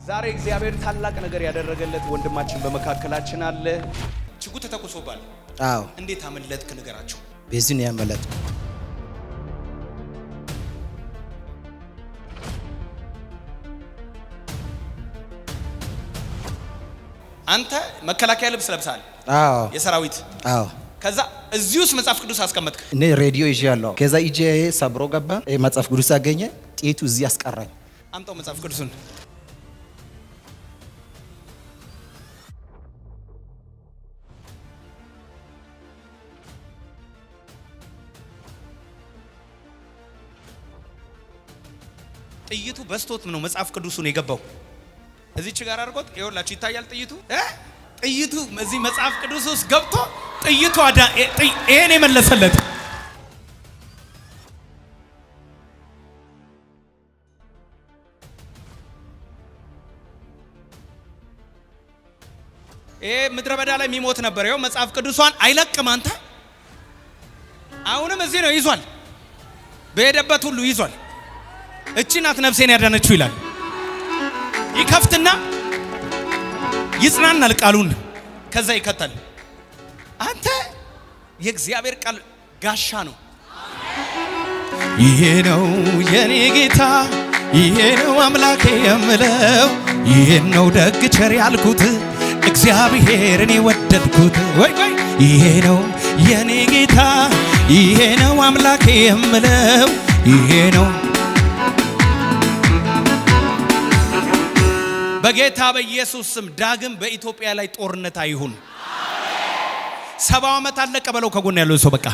ዛሬ እግዚአብሔር ታላቅ ነገር ያደረገለት ወንድማችን በመካከላችን አለ። ችግር ተተኩሶባል። አዎ። እንዴት አመለጥክ ንገራቸው። በዚህ ነው ያመለጥኩ። አንተ መከላከያ ልብስ ለብሳል። አዎ። የሰራዊት አዎ። ከዛ እዚህ ውስጥ መጽሐፍ ቅዱስ አስቀመጥክ። እኔ ሬዲዮ ይዣለሁ። ከዛ ይጄ ሰብሮ ገባ። መጽሐፍ ቅዱስ አገኘ። ጥይቱ እዚህ አስቀራኝ። አምጣው መጽሐፍ ቅዱስን። ጥይቱ በስቶት ነው መጽሐፍ ቅዱሱን የገባው። እዚች ጋር አድርጎት ይኸውላችሁ ይታያል። ጥይቱ እዚህ መጽሐፍ ቅዱስ ውስጥ ገብቶ ጥይቱ ይሄን የመለሰለት ይሄ ምድረ በዳ ላይ የሚሞት ነበር። ይኸው መጽሐፍ ቅዱሷን አይለቅም። አንተ አሁንም እዚህ ነው ይዟል። በሄደበት ሁሉ ይዟል። እቺ ናት ነፍሴን ያዳነችው ይላል። ይከፍትና ይጽናናል ቃሉን ከዛ ይከተል። አንተ የእግዚአብሔር ቃል ጋሻ ነው። ይሄ ነው የኔ ጌታ፣ ይሄ ነው አምላኬ የምለው፣ ይሄ ነው ደግ ቸር ያልኩት እግዚአብሔርን የወደድኩት። ወይ ይሄ ነው የኔ ጌታ፣ ይሄ ነው አምላኬ የምለው፣ ይሄ ነው በጌታ በኢየሱስ ስም። ዳግም በኢትዮጵያ ላይ ጦርነት አይሁን። 70 ዓመት አለቀ በለው ከጎን ያለው ሰው በቃ